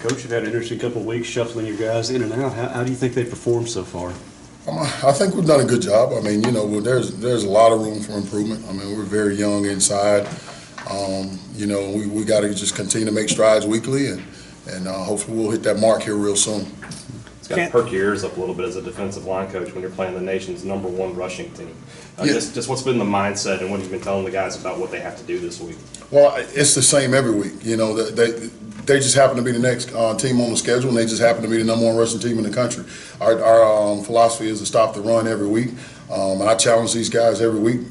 Coach, you've had an interesting couple of weeks shuffling your guys in and out. How do you think they've performed so far? I think we've done a good job. I mean, there's a lot of room for improvement. I mean, we're very young inside. We got to just continue to make strides weekly, and hopefully we'll hit that mark here real soon. It's got to perk your ears up a little bit as a defensive line coach when you're playing the nation's #1 rushing team. Just what's been the mindset and what you've been telling the guys about what they have to do this week? Well, it's the same every week. They just happen to be the next team on the schedule, and they just happen to be the #1 rushing team in the country. Our philosophy is to stop the run every week. And I challenge these guys every week,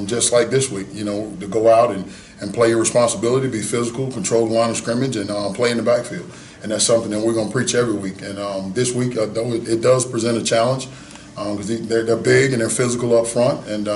just like this week, to go out and play your responsibility, be physical, control the line of scrimmage, and play in the backfield. And that's something that we're going to preach every week. And this week, though, it does present a challenge because they're big and they're physical up front. And,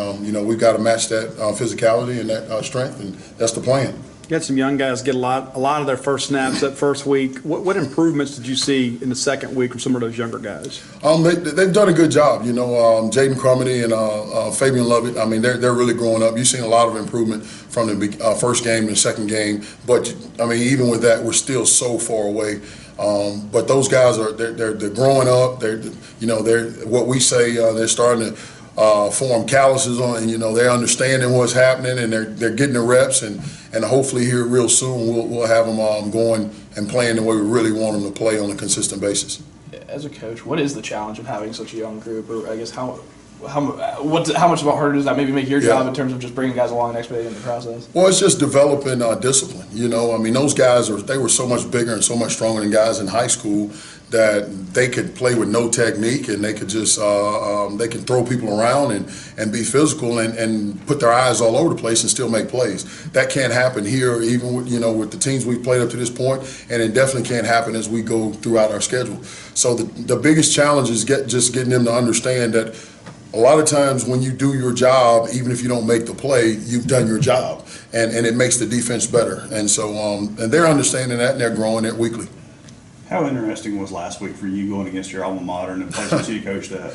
we've got to match that physicality and that strength, and that's the plan. You had some young guys get a lot of their first snaps that first week. What improvements did you see in the second week from some of those younger guys? They've done a good job. Jaden Crumity and Fabian Lovett, I mean, they're really growing up. You've seen a lot of improvement from the first game to the second game. But, I mean, even with that, we're still so far away. But those guys they're growing up. They're what we say, they're starting to form calluses on, and they're understanding what's happening, and they're getting the reps, and hopefully here real soon we'll have them going and playing the way we really want them to play on a consistent basis. As a coach, what is the challenge of having such a young group, or I guess how much of a harder does that maybe make your job in terms of just bringing guys along and expediting the process? Well, it's just developing discipline. I mean, those guys they were so much bigger and so much stronger than guys in high school that they could play with no technique, and they could just they can throw people around and be physical and put their eyes all over the place and still make plays. That can't happen here, even with the teams we've played up to this point, and it definitely can't happen as we go throughout our schedule. So the biggest challenge is just getting them to understand that a lot of times when you do your job, even if you don't make the play, you've done your job, and it makes the defense better. And so and they're understanding that, and they're growing it weekly. How interesting was last week for you going against your alma mater and the place that you coached at?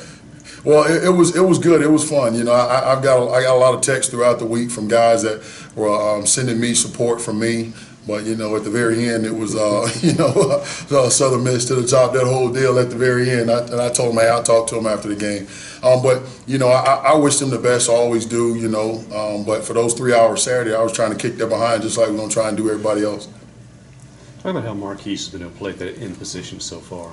Well, it was good. It was fun. I got a lot of texts throughout the week from guys that were sending me support from me. But at the very end, it was Southern Miss to the top, that whole deal at the very end. And I told them, hey, I'll talk to them after the game. But I wish them the best. I always do. But for those 3 hours Saturday, I was trying to kick their behind, just like we're gonna try and do everybody else. Talk about how Marquise has been able to play that in position so far.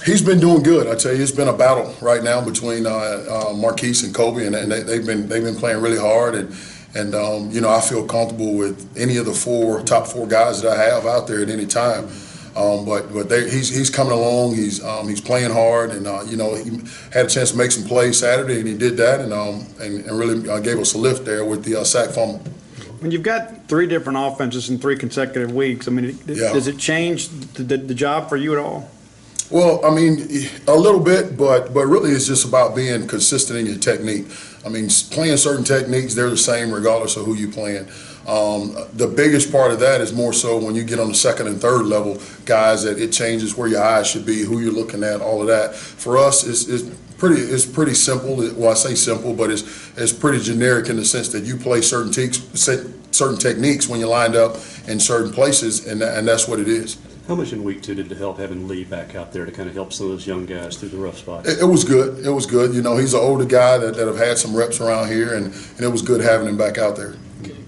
He's been doing good. I tell you, it's been a battle right now between Marquise and Kobe, and they've been playing really hard. And I feel comfortable with any of the top four guys that I have out there at any time. But he's coming along. He's playing hard, and he had a chance to make some plays Saturday, and he did that, and really gave us a lift there with the sack fumble. When you've got 3 different offenses in 3 consecutive weeks, I mean, does it change the job for you at all? Well, I mean, a little bit, but really it's just about being consistent in your technique. I mean, playing certain techniques, they're the same regardless of who you're playing. The biggest part of that is more so when you get on the second and third level, guys, that it changes where your eyes should be, who you're looking at, all of that. For us, it's pretty simple. Well, I say simple, but it's pretty generic in the sense that you play certain techniques when you're lined up in certain places, and that's what it is. How much in week 2 did it help having Lee back out there to kind of help some of those young guys through the rough spots? It was good. It was good. He's an older guy that have had some reps around here, and it was good having him back out there.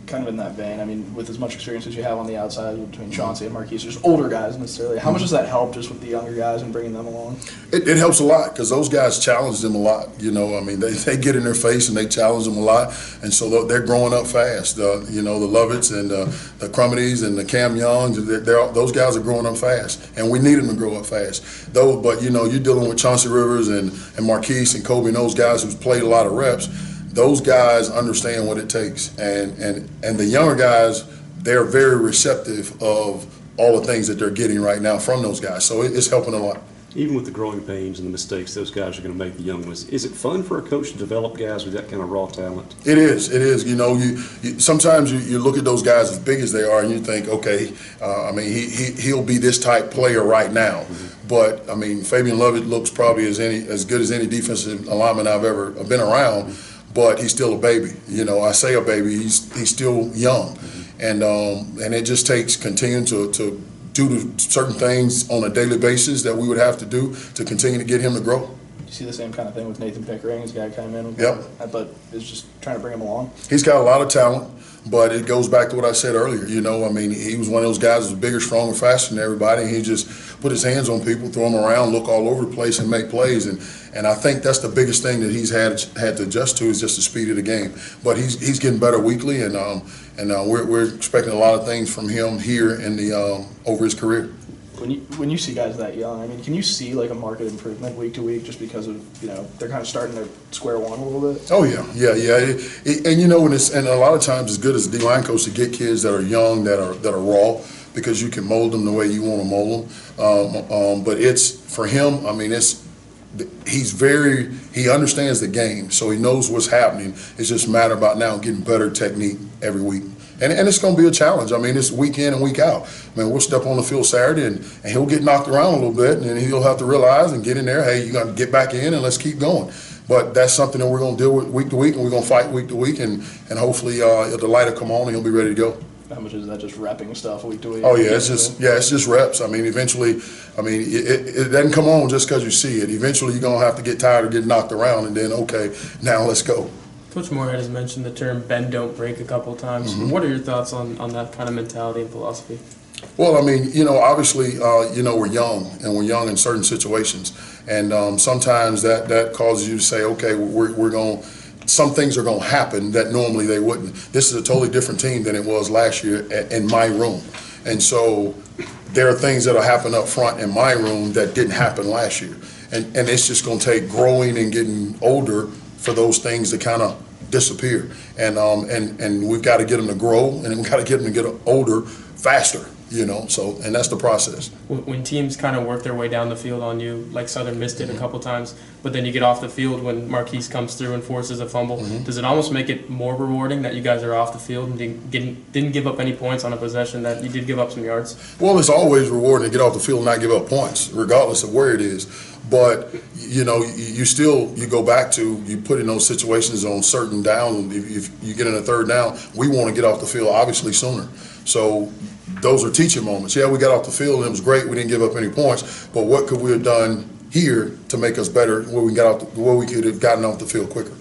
Kind of in that vein, I mean, with as much experience as you have on the outside between Chauncey and Marquise, just older guys necessarily, how much does that help just with the younger guys and bringing them along? It helps a lot because those guys challenge them a lot. I mean, they get in their face and they challenge them a lot, and so they're growing up fast. The Lovitts and the Crumitys and the Cam Youngs, those guys are growing up fast, and we need them to grow up fast. But you're dealing with Chauncey Rivers and Marquise and Kobe and those guys who've played a lot of reps. Those guys understand what it takes, and the younger guys, they're very receptive of all the things that they're getting right now from those guys. So it's helping a lot. Even with the growing pains and the mistakes those guys are going to make, the young ones, is it fun for a coach to develop guys with that kind of raw talent? It is. It is. You sometimes you look at those guys as big as they are, and you think, okay, I mean, he'll be this type player right now. Mm-hmm. But I mean, Fabian Lovett looks probably as good as any defensive lineman I've ever been around. Mm-hmm. But he's still a baby. I say a baby. He's still young, and it just takes continuing to due to certain things on a daily basis that we would have to do to continue to get him to grow. You see the same kind of thing with Nathan Pickering. He's a guy came in, Yep. but is just trying to bring him along. He's got a lot of talent, but it goes back to what I said earlier. You know, I mean, he was one of those guys that was bigger, stronger, faster than everybody. And he just put his hands on people, throw them around, look all over the place, and make plays. And I think that's the biggest thing that he's had to adjust to is just the speed of the game. But he's getting better weekly, and we're expecting a lot of things from him here in the over his career. When you see guys that young, I mean, can you see like a market improvement week to week just because of, you know, they're kind of starting to square one a little bit? Oh yeah. And you know, and a lot of times it's good as a D-line coach to get kids that are young, that are raw, because you can mold them the way you want to mold them. But it's for him. I mean, he understands the game, so he knows what's happening. It's just a matter about now getting better technique every week. And it's going to be a challenge. I mean, it's week in and week out. I mean, we'll step on the field Saturday, and he'll get knocked around a little bit, and then he'll have to realize and get in there, hey, you got to get back in and let's keep going. But that's something that we're going to deal with week to week, and we're going to fight week to week, and hopefully the light will come on and he'll be ready to go. How much is that just repping stuff week to week? Oh yeah, it's just reps. I mean, eventually, it doesn't come on just because you see it. Eventually, you're going to have to get tired of getting knocked around, and then, okay, now let's go. Coach Moorhead has mentioned the term bend, don't break a couple of times. Mm-hmm. What are your thoughts on that kind of mentality and philosophy? Well, I mean, you know, obviously, you know, we're young, and we're young in certain situations. And sometimes that causes you to say, okay, we're going to, some things are going to happen that normally they wouldn't. This is a totally different team than it was last year in my room. And so there are things that will happen up front in my room that didn't happen last year. And it's just going to take growing and getting older for those things to kind of disappear. And we've got to get them to grow, and we've got to get them to get older faster, you know, so, and that's the process. When teams kind of work their way down the field on you, like Southern missed it a couple times, but then you get off the field when Marquise comes through and forces a fumble, does it almost make it more rewarding that you guys are off the field and didn't give up any points on a possession that you did give up some yards? Well, it's always rewarding to get off the field and not give up points, regardless of where it is. But, you know, you go back to, you put in those situations on certain down. If you get in a third down, we want to get off the field obviously sooner. So those are teaching moments. Yeah, we got off the field and it was great. We didn't give up any points. But what could we have done here to make us better where we could have gotten off the field quicker?